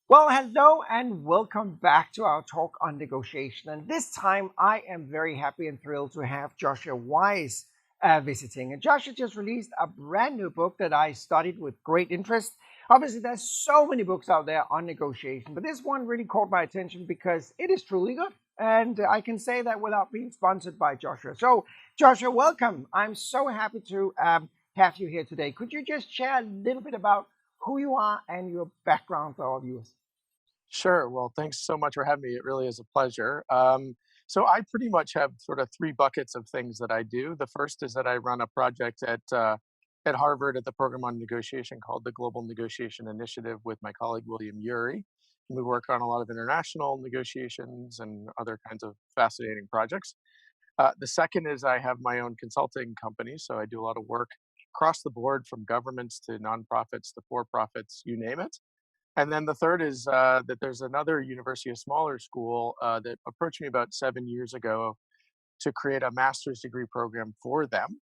Well, hello and welcome back to our talk on negotiation. And this time I am very happy and thrilled to have Joshua Weiss visiting. And Joshua just released a brand new book that I studied with great interest. Obviously, there's so many books out there on negotiation, but this one really caught my attention because it is truly good. And I can say that without being sponsored by Joshua. So, Joshua, welcome. I'm so happy to have you here today. Could you just share a little bit about who you are and your background for our viewers? Sure. Well, thanks so much for having me. It really is a pleasure. So I pretty much have sort of three buckets of things that I do. The first is that I run a project at Harvard at the program on negotiation called the Global Negotiation Initiative with my colleague William Ury. We work on a lot of international negotiations and other kinds of fascinating projects. The second is I have my own consulting company, so I do a lot of work across the board from governments to nonprofits to for-profits, you name it. And then the third is that there's another university, a smaller school, that approached me about 7 years ago to create a master's degree program for them.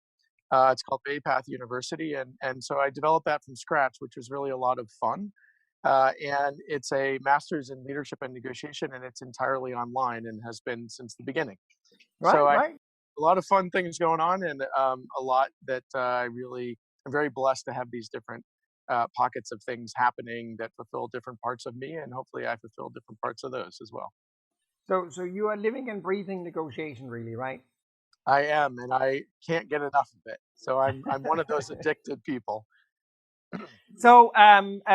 It's called Bay Path University, and so I developed that from scratch, which was really a lot of fun. And it's a master's in leadership and negotiation, and it's entirely online and has been since the beginning. So Right, I right. a lot of fun things going on, and a lot that I really am very blessed to have these different pockets of things happening that fulfill different parts of me, and hopefully I fulfill different parts of those as well. So you are living and breathing negotiation, really, right? I am, and I can't get enough of it. So I'm one of those addicted people. So,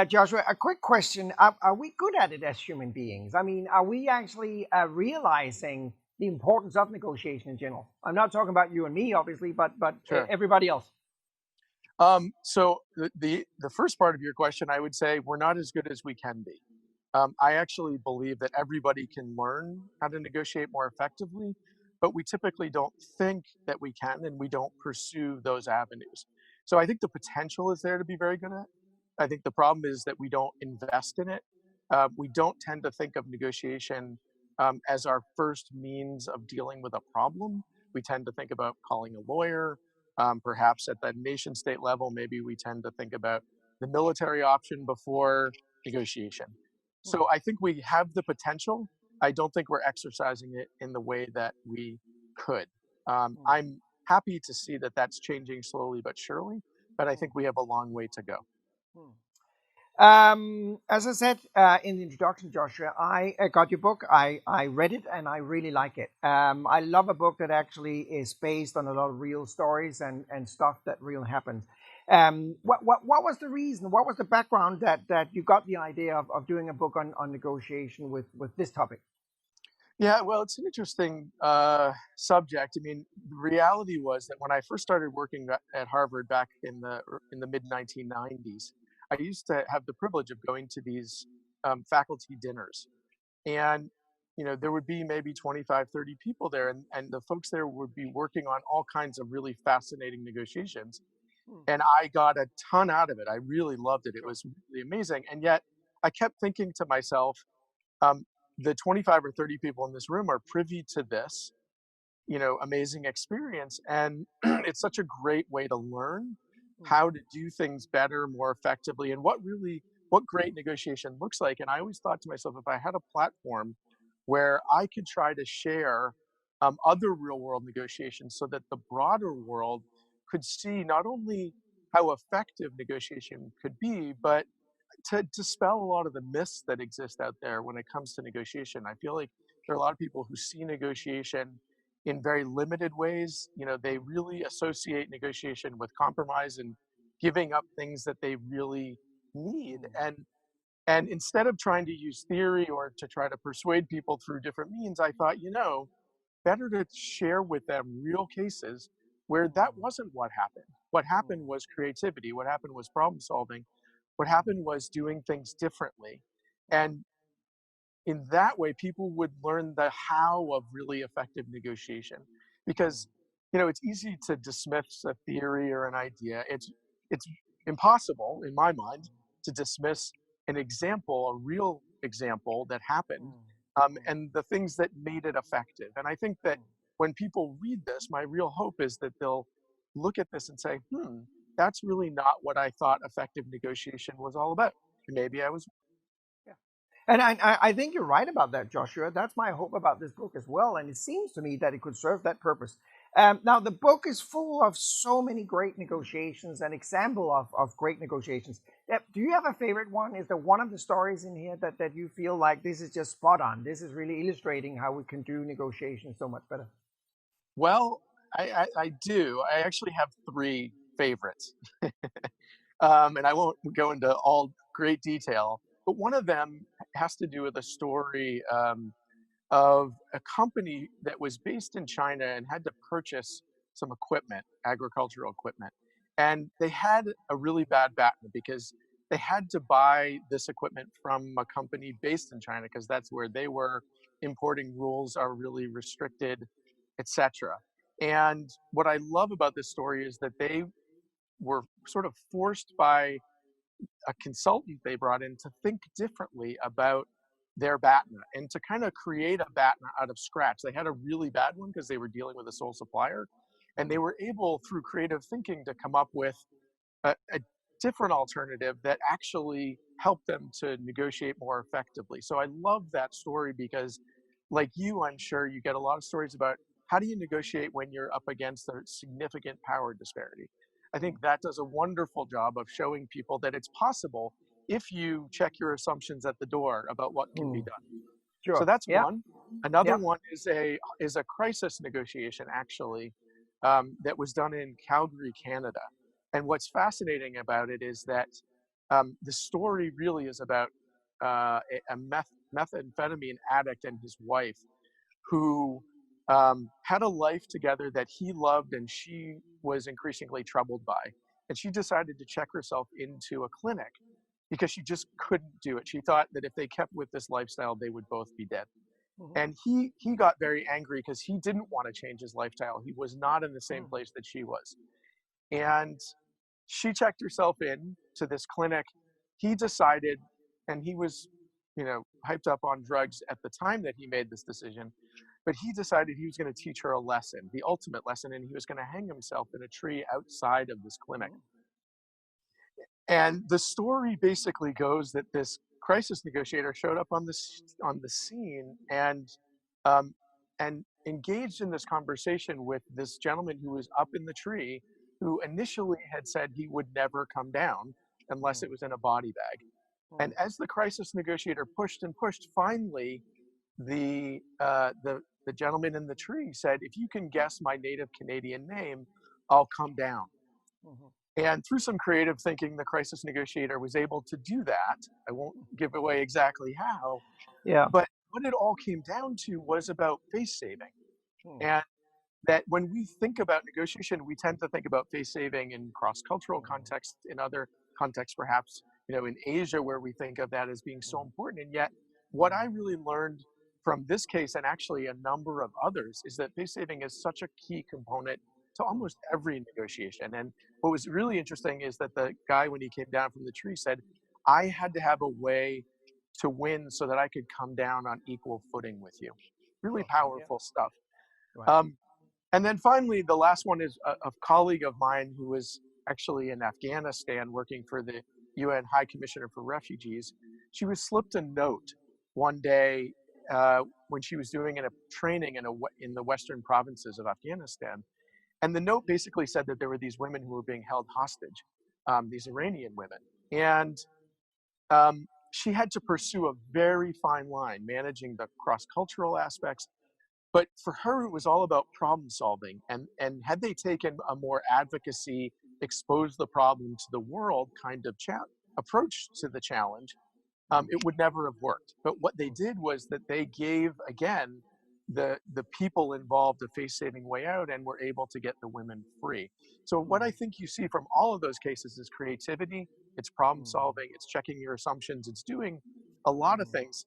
Joshua, a quick question: are we good at it as human beings? I mean, are we actually realizing the importance of negotiation in general? I'm not talking about you and me, obviously, but Sure. everybody else. So the first part of your question, I would say we're not as good as we can be. I actually believe that everybody can learn how to negotiate more effectively, but we typically don't think that we can, and we don't pursue those avenues. So I think the potential is there to be very good at. I think the problem is that we don't invest in it. We don't tend to think of negotiation as our first means of dealing with a problem. We tend to think about calling a lawyer. Perhaps at the nation state level, maybe we tend to think about the military option before negotiation. Hmm, So I think we have the potential. I don't think we're exercising it in the way that we could. hmm, I'm happy to see that that's changing slowly but surely, but I hmm, think we have a long way to go. hmm. As I said in the introduction, Joshua, I got your book. I read it and I really like it. I love a book that actually is based on a lot of real stories and stuff that really happened. What was the reason? What was the background that you got the idea of doing a book on negotiation with this topic? Yeah, well, it's an interesting subject. I mean, the reality was that when I first started working at Harvard back in the mid 1990s, I used to have the privilege of going to these faculty dinners, and there would be maybe 25, 30 people there, and the folks there would be working on all kinds of really fascinating negotiations, Hmm, and I got a ton out of it. I really loved it. It sure. was really amazing, and yet I kept thinking to myself, um, the 25 or 30 people in this room are privy to this, amazing experience. And it's such a great way to learn Hmm, how to do things better, more effectively, and what great negotiation looks like. And I always thought to myself, if I had a platform where I could try to share other real world negotiations so that the broader world could see not only how effective negotiation could be, but to dispel a lot of the myths that exist out there when it comes to negotiation. I feel like there are a lot of people who see negotiation in very limited ways. They really associate negotiation with compromise and giving up things that they really need. hmm, And instead of trying to use theory or to try to persuade people through different means, I thought, better to share with them real cases where that hmm, wasn't what happened. What happened hmm, was creativity. What happened was problem solving. What happened was doing things differently. hmm, And in that way, people would learn the how of really effective negotiation. hmm, Because, it's easy to dismiss a theory or an idea. It's impossible, in my mind, to dismiss an example, a real example that happened, hmm, hmm, and the things that made it effective. And I think that hmm. when people read this, my real hope is that they'll look at this and say, that's really not what I thought effective negotiation was all about. Maybe I was. Yeah. And I think you're right about that, Joshua. That's my hope about this book as well. And it seems to me that it could serve that purpose. Now, the book is full of so many great negotiations, an example of great negotiations. Do you have a favorite one? Is there one of the stories in here that you feel like this is just spot on? This is really illustrating how we can do negotiations so much better. Well, I do. I actually have three favorites. And I won't go into all great detail, but one of them has to do with a story of a company that was based in China and had to purchase some equipment, agricultural equipment. And they had a really bad baton because they had to buy this equipment from a company based in China because that's where they were. Importing rules are really restricted, etc. And what I love about this story is that they were sort of forced by a consultant they brought in to think differently about their BATNA and to kind of create a BATNA out of scratch. They had a really bad one because they were dealing with a sole supplier, and they were able, through creative thinking, to come up with a different alternative that actually helped them to negotiate more effectively. So I love that story because, like you, I'm sure you get a lot of stories about how do you negotiate when you're up against a significant power disparity. I think that does a wonderful job of showing people that it's possible if you check your assumptions at the door about what can be Mm, done. So sure. that's Yeah. one. Another Yeah. one is a crisis negotiation actually that was done in Calgary, Canada. And what's fascinating about it is that the story really is about a methamphetamine addict and his wife who had a life together that he loved and she was increasingly troubled by. And she decided to check herself into a clinic because she just couldn't do it. She thought that if they kept with this lifestyle, they would both be dead. Mhm. And he got very angry because he didn't want to change his lifestyle. He was not in the same Mm, place that she was. And she checked herself in to this clinic. He decided, and he was, hyped up on drugs at the time that he made this decision, but he decided he was going to teach her a lesson, the ultimate lesson, and he was going to hang himself in a tree outside of this clinic. mhm, And the story basically goes that this crisis negotiator showed up on the scene um, and engaged in this conversation with this gentleman who was up in the tree, who initially had said he would never come down unless mm, it was in a body bag. And mm, as the crisis negotiator pushed and pushed, finally the gentleman in the tree said, "If you can guess my native Canadian name, I'll come down." mhm, And through some creative thinking, the crisis negotiator was able to do that. I won't give away exactly how, yeah. but what it all came down to was about face saving. Mm, And that when we think about negotiation, we tend to think about face saving in cross-cultural mm, contexts, in other contexts, perhaps, in Asia, where we think of that as being so mm, important. And yet, what I mm, really learned from this case and actually a number of others is that face saving is such a key component to mm, almost every negotiation. And what was really interesting is that the guy, when he came down from the tree, said, "I had to have a way to win so that I could come down on equal footing with you." Really sure. Yeah. powerful stuff. Right. Um, and then finally, the last one is a colleague of mine who was actually in Afghanistan working for the UN High Commissioner for Refugees. She was slipped a note one day when she was doing a training in the western provinces of Afghanistan. And the note basically said that there were these women who were being held hostage, these Iranian women. And she had to pursue a very fine line, managing the cross cultural aspects, but for her it was all about problem solving, and had they taken a more advocacy, expose the problem to the world kind of approach to the challenge, Mm, it would never have worked. But what they mm, did was that they gave again the people involved a face saving way out and were able to get the women free. So what mm, I think you see from all of those cases is creativity, it's problem mm, solving, it's checking your assumptions, it's doing a lot of mm, things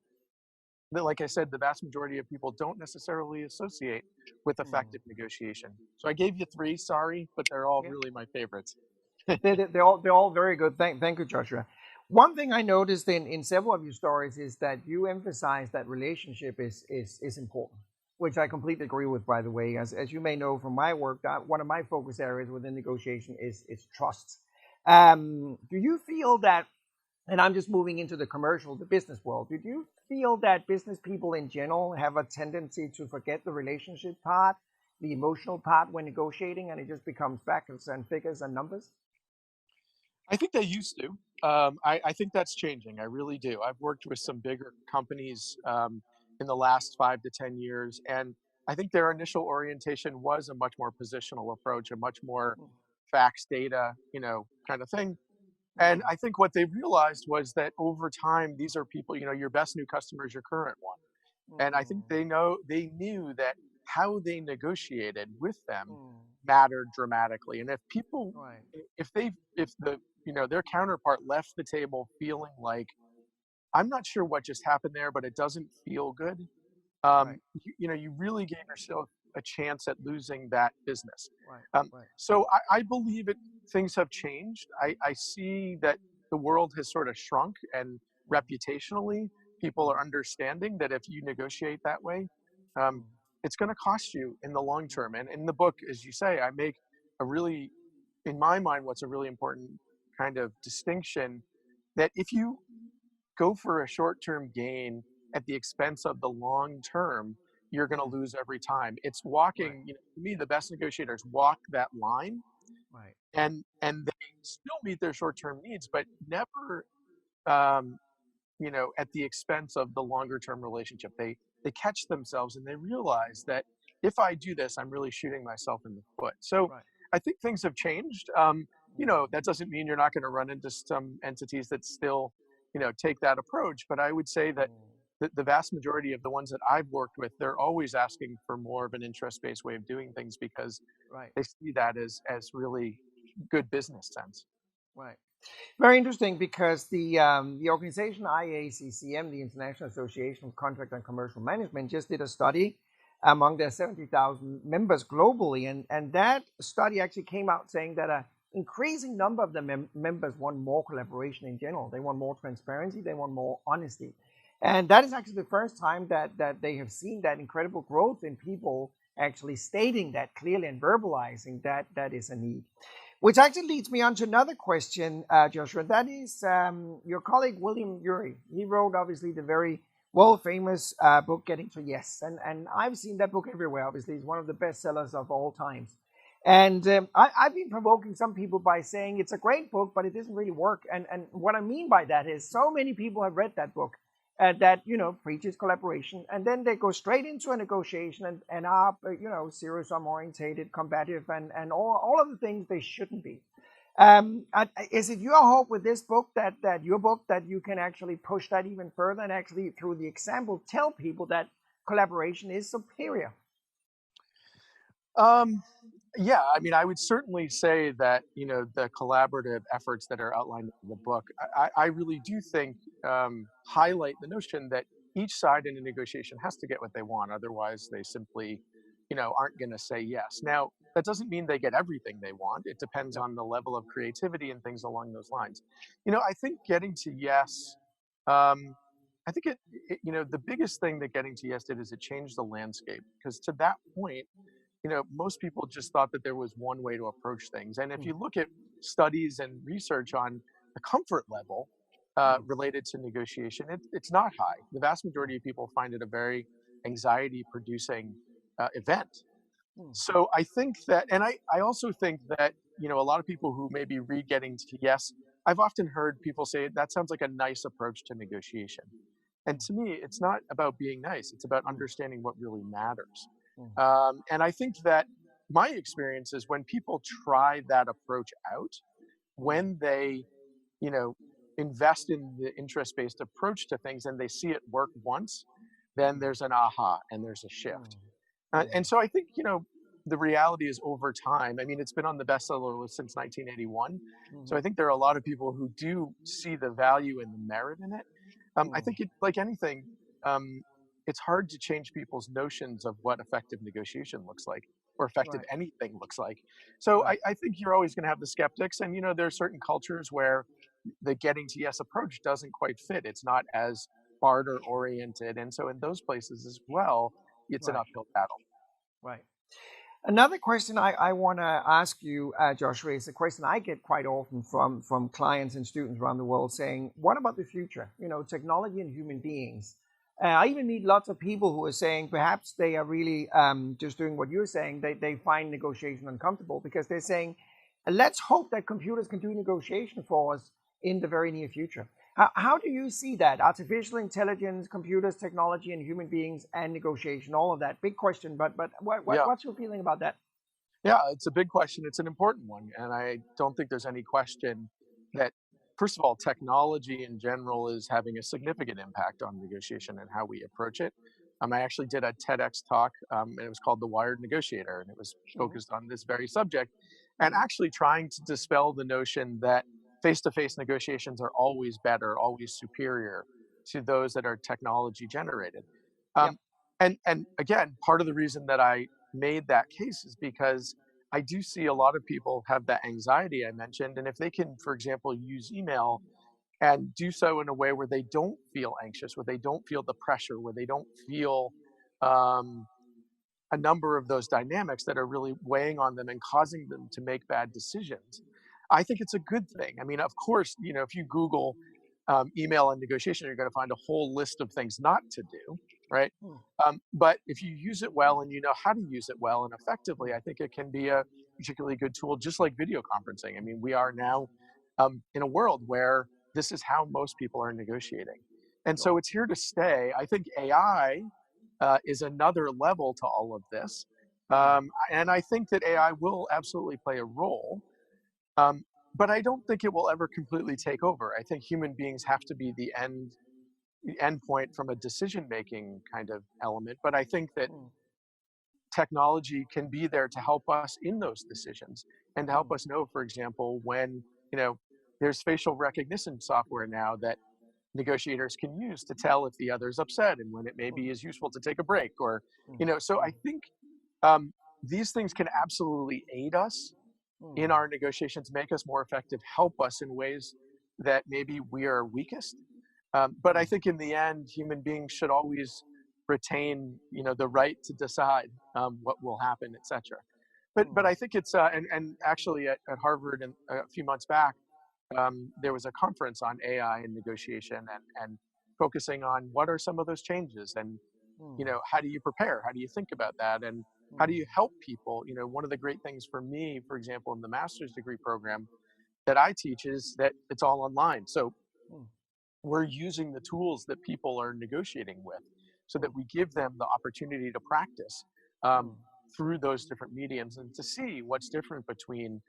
that, like I said, the vast majority of people don't necessarily associate with mm. effective negotiation. So I gave you three, sorry, but they're all Yeah. really my favorites. They're all very good. Thank you, Joshua. One thing I noticed in several of your stories is that you emphasize that relationship is important, which I completely agree with. By the way, as you may know from my work, that one of my focus areas within negotiation is trust. Do you feel that and I'm just moving into the commercial, the business world. Did you feel that business people in general have a tendency to forget the relationship part, the emotional part when negotiating, and it just becomes facts and figures and numbers? I think they used to. I think that's changing. I really do. I've worked with some bigger companies in the last 5 to 10 years, and I think their initial orientation was a much more positional approach, a much more Mm, facts, data, kind of thing. And mm, I think what they realized was that over time, these are people, your best new customer is your current one. And I think mm, they knew that how they negotiated with them mm. mattered dramatically. And if people, Right, if the, their counterpart left the table feeling like, I'm not sure what just happened there, but it doesn't feel good, right, you really gave yourself a chance at losing that business. right, right. So I believe things have changed. I see that the world has sort of shrunk, and Mm, reputationally, people are mm, understanding that if you negotiate that way, um, mm, it's going to cost you in the long mm, term. And in the book, as you say, I make a really, in my mind, what's a really important kind of distinction that if you go for a short-term gain at the expense of the long term, you're going to mm. lose every time. It's Right, walking, to me, the best negotiators walk that line, right. and they still meet their short-term needs, but never um, at the expense of the longer term relationship. They catch themselves and they realize that if I do this, I'm really shooting myself in the foot. So Right. I think things have changed. That doesn't mean you're not going to run into some entities that still, take that approach. But I would say that Mm, the vast majority of the ones that I've worked with, they're always asking for more of an interest-based way of doing things because right, they see that as really good business sense. right. Very interesting because the organization IACCM, the International Association of Contract and Commercial Management, just did a study among their 70,000 members globally, and that study actually came out saying that a increasing number of the members want more collaboration in general. They want more transparency. They want more honesty, and that is actually the first time that they have seen that incredible growth in people actually stating that clearly and verbalizing that that is a need. Which actually leads me on to another question, Joshua. That is your colleague William Ury. He wrote, obviously, the very world famous book, Getting to Yes. And I've seen that book everywhere, obviously. It's one of the bestsellers of all times. And I've been provoking some people by saying it's a great book, but it doesn't really work. And what I mean by that is so many people have read that book that preaches collaboration, and then they go straight into a negotiation and are zero sum orientated, combative, and all of the things they shouldn't be. Is it your hope with this book that your book that you can actually push that even further and actually through the example tell people that collaboration is superior? Um, yeah, I mean, I would certainly say that, the collaborative efforts that are outlined in the book, I really do think highlight the notion that each side in a negotiation has to get what they want. Otherwise, they simply, aren't going to say yes. Now, that doesn't mean they get everything they want. It depends Yep. on the level of creativity and things along those lines. I think getting to yes, um, I think the biggest thing that getting to yes did is it changed the landscape because to that point, most people just thought that there was one way to approach things. And if Mm, you look at studies and research on the comfort level mm, related to negotiation, it's not high. The vast mm, majority of people find it a very anxiety producing event. mm, So I think that, and I also think that, a lot of people who maybe read Getting to Yes, I've often heard people say that sounds like a nice approach to negotiation. And mm, to me, it's not about being nice, it's about mm, understanding what really matters. mm, And I think that my experience is when people try that approach out, mm, when they, you know, invest in the interest based approach to things and they see it work once, then mm, there's an aha and there's a mm, shift. mm. And so I think, the reality is over time, I mean, it's been on the bestseller list since 1981. So I Mhm, think there are a lot of people who do see the value and the merit in it. I mm. think like anything, um, it's hard to change people's notions of what effective negotiation looks like or effective Right, anything looks like. So right, I think you're always going to have the skeptics. And, there are certain cultures where the getting to yes approach doesn't quite fit. It's not as barter oriented. And so in those places as well, it's an right, uphill battle. right. Another question I want to ask you, Joshua, is a question I get quite often from clients and students around the world saying, what about the future? You know, technology and human beings. I even meet lots of people who are saying perhaps they are really just doing what you're saying. They find negotiation uncomfortable because they're saying, let's hope that computers can do negotiation for us in the very near future. How do you see that? Artificial intelligence, computers, technology, and human beings, and negotiation, all of that. Big question, but Yeah. what's your feeling about that? Yeah, it's a big question. It's an important one. And I don't think there's any question that, first of all, technology in general is having a significant impact on negotiation and how we approach it. I actually did a TEDx talk, and it was called The Wired Negotiator, and it was Mhm, focused on this very subject and mhm, actually trying to dispel the notion that face to face negotiations are always better, always superior to those that are technology generated. yep. Um, and again, part of the reason that I made that case is because I do see a lot of people have that anxiety I mentioned. And if they can, for example, use email and do so in a way where they don't feel anxious, where they don't feel the pressure, where they don't feel um, a number of those dynamics that are really weighing on them and causing them to make bad decisions, I think it's a good thing. I mean, of course, if you Google email and negotiation, you're going to find a whole list of things not to do, right? Mm, But if you use it well and you know how to use it well and effectively, mm, I think it can be a particularly good tool, just like video conferencing. I mean, we are now in a world where this is how most people are negotiating. And sure. so it's here to stay. I think AI is another level to all of this. Mm, And I think that AI will absolutely play a role. Um, but I don't think it will ever completely take over. I think human beings have to be the end point from a decision making kind of element. But I think that mm, technology can be there to help us in those decisions and to help mm, us know, for example, when you know there's facial recognition software now that negotiators can use to tell if the other's upset and when it maybe mm, is useful to take a break or mm, so I mm, think um, these things can absolutely aid us in mm, our negotiations, make us more effective, help us in ways that maybe we are weakest. But I mm, think in the end, human beings should always retain, the right to decide what will happen, et cetera. But mm, I think it's and actually at Harvard a few months back, there was a conference on AI and negotiation and focusing on what are some of those changes and mm, how do you prepare? How do you think about that? And how do mm, you help people? One of the great things for me, for example, in the master's degree program that I teach is that it's all online. So mm, we're using the tools that people are negotiating with so that mm, we give them the opportunity to practice mm. um, through those different mediums and to see what's different between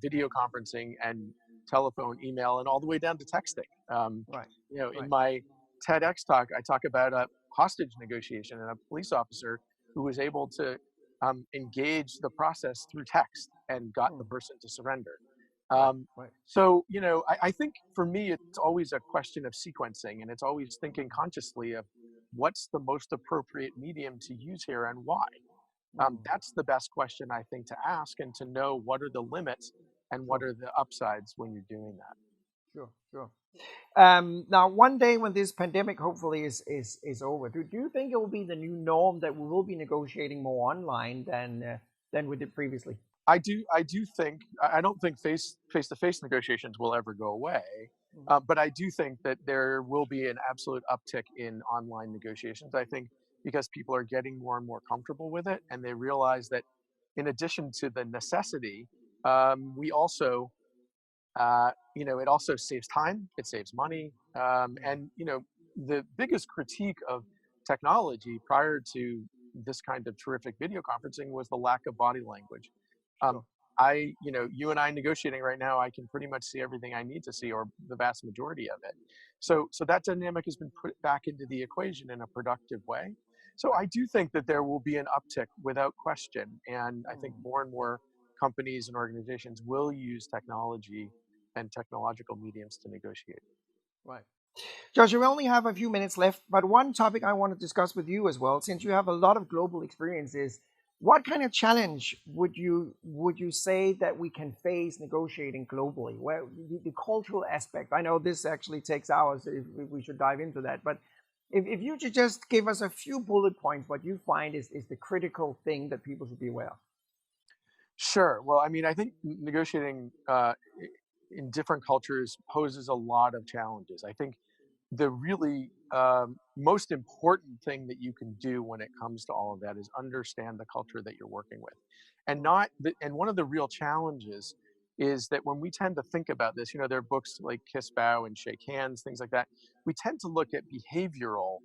video conferencing and telephone, email, and all the way down to texting. Right, In right. my TEDx talk, I talk about a hostage negotiation and a police officer who was able to engage the process through text and got the Mm, person to surrender. right, Um, right. so, I think for me, it's always a question of sequencing and it's always thinking Mm, consciously of what's the most appropriate medium to use here and why. mm, That's the best question I think to ask and to know what are the limits and what sure, are the upsides when you're doing that. sure, sure. Now, one day when this pandemic hopefully is over, do you think it will be the new norm that we will be negotiating more online than we did previously? I do think I don't think face to face negotiations will ever go away, Mm, but I do think that there will be an absolute uptick in online negotiations. I think because people are getting more and more comfortable with it, and they realize that in addition to the necessity, we also it also saves time, it saves money, mm, and the biggest critique of technology prior to this kind of terrific video conferencing was the lack of body language. Um, sure. you and I negotiating right now, I can pretty much see everything I need to see, or the vast majority of it. Right, So that dynamic has been put back into the equation in a productive way. So right. I do think that there will be an uptick without question, and I think Mm, more and more companies and organizations will use technology and technological mediums to negotiate. right. Josh, we only have a few minutes left, but one topic I want to discuss with you as well, since you have a lot of global experience, is what kind of challenge would you say that we can face negotiating globally? Where the cultural aspect, I know this actually takes hours if we should dive into that, but if you should just give us a few bullet points, what you find is the critical thing that people should be aware of. Sure. Well, I mean, I think negotiating in different cultures poses a lot of challenges. I think the really most important thing that you can do when it comes to all of that is understand the culture that you're working with, and Mm, not the, and one of the real challenges is that when we tend to think about this, there are books like Kiss, Bow, and Shake Hands, things like that. We tend to look at behavioral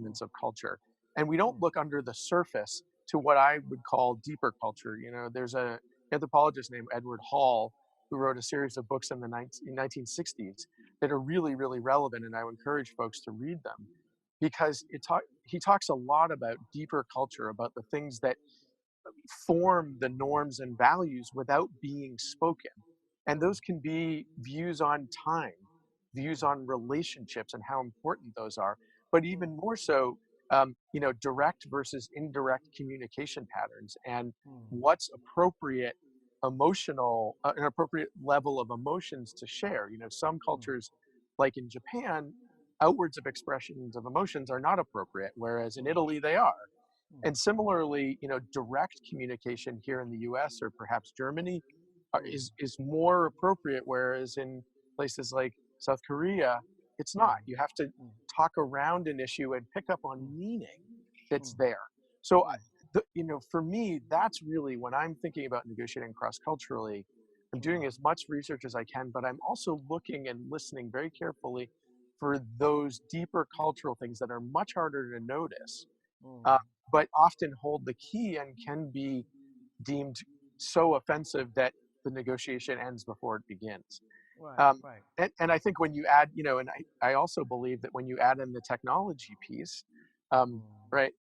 mm, elements of culture, and we don't mm, look under the surface to what I would call deeper culture. There's a anthropologist named Edward Hall who wrote a series of books in the 1960s that are really, really relevant, and I would encourage folks to read them because he talks a lot about deeper culture, about the things that form the norms and values without being spoken. And mm, those can be views on time, views on relationships and how important those are, but mm, even more so, direct versus indirect communication patterns and mm, what's appropriate an appropriate level of emotions to share. Some mm, cultures, like in Japan, outwards of expressions of emotions are not appropriate, whereas in mm, Italy they are. mm, And similarly, direct communication here in the US or perhaps Germany mm, is more appropriate, whereas in places like South Korea, it's mm, not. You have to mm, talk around an issue and pick up on mm, meaning that's mm, there. So, mm, for me, that's really when I'm thinking about negotiating cross culturally. I'm mm, doing as much research as I can, but I'm also looking and listening very carefully for those deeper cultural things that are much harder to notice, mm. uh, but often hold the key and can be deemed so offensive that the negotiation ends before it begins. Right, Um, right. and I think when you add, and I also believe that when you add in the technology piece, um, Mm, right,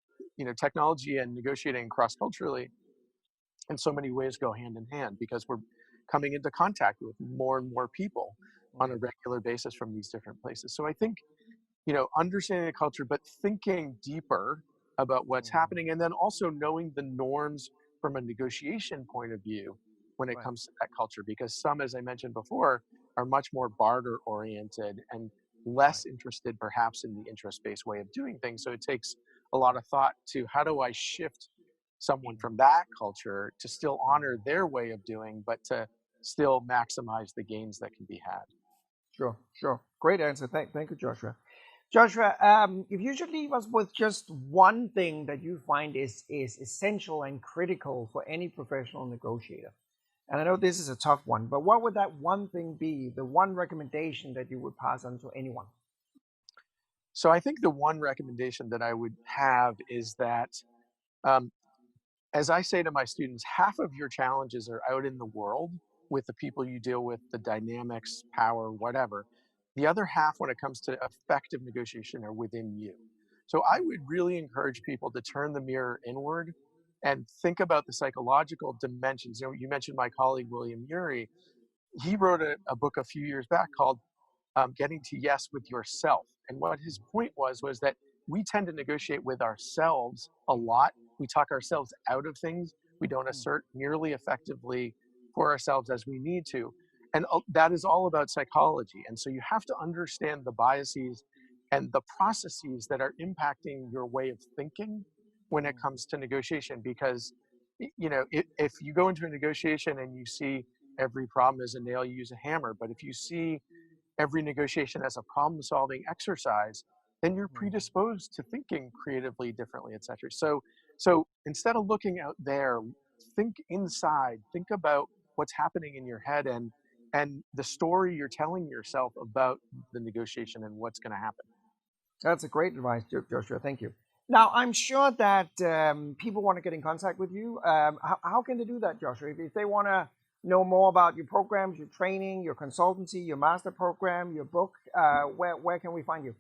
technology and negotiating cross culturally in so many ways go hand in hand because we're coming into contact with more and more people on a mm, regular basis from these different places. So I think understanding the culture, but thinking deeper about what's mm. happening, and then also knowing the norms from a negotiation point of view when it Right. comes to that culture. Because some, as I mentioned before, are much more barter oriented and Right. less interested, perhaps, in the interest based way of doing things. So it takes a lot of thought to how do I shift someone Mm, from that culture to still honor mm. their way of doing, but to still maximize the gains that can be had. Sure, sure. Great answer. Thank you, Joshua. Joshua, if you should leave us with just one thing that you find is essential and critical for any professional negotiator, and I know this is a tough one, but what would that one thing be? The one recommendation that you would pass on to anyone? So I think the one recommendation that I would have is that, um, as I say to my students, half of your challenges are out in the world with the people you deal with, the dynamics, power, whatever. The other half, when it comes to effective negotiation, are within you. So I Mm, would really encourage people to turn the mirror inward and think about the psychological dimensions. You mentioned my colleague William Ury. He wrote a book a few years back called Getting to Yes with Yourself. And what his point was that we tend to negotiate with ourselves a lot. We talk ourselves out of things. We don't mm, assert nearly effectively for ourselves as we need to. And that is all about psychology. And so you have to understand the biases and the processes that are impacting your way of thinking when it mm, comes to negotiation. Because, if you go into a negotiation and you see every problem is a nail, you use a hammer. But if you see every negotiation as a problem solving exercise, then you're mm. predisposed to thinking creatively, differently, etc. So instead of looking out there, think inside, think about what's happening in your head and the story you're telling yourself about the negotiation and what's going to happen. That's a great advice, Joshua. Thank you. Now, I'm sure that people want to get in contact with you. How can they do that, Joshua? If they want to know more about your programs, your training, your consultancy, your master program, your book, where can we find you?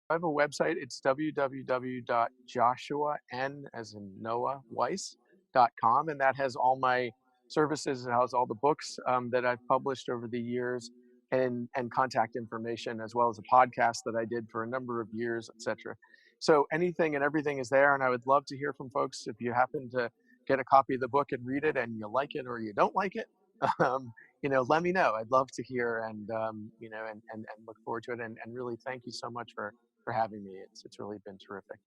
I have a website. It's www.joshuan, as in Noah, Weiss.com. And that has all my services. It has all the books that I've published over the years and contact information, as well as a podcast that I did for a number of years, etc. So anything and everything is there. And I would love to hear from folks if you happen to get a copy of the book and read it and you like it or you don't like it. Um, let me know. I'd love to hear and look forward to it. And really thank you so much for having me. It's really been terrific.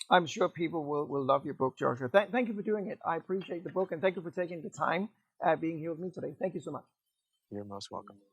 I'm sure people will love your book, Joshua. Thank you for doing it. I appreciate the book, and thank you for taking the time being here with me today. Thank you so much. You're most welcome.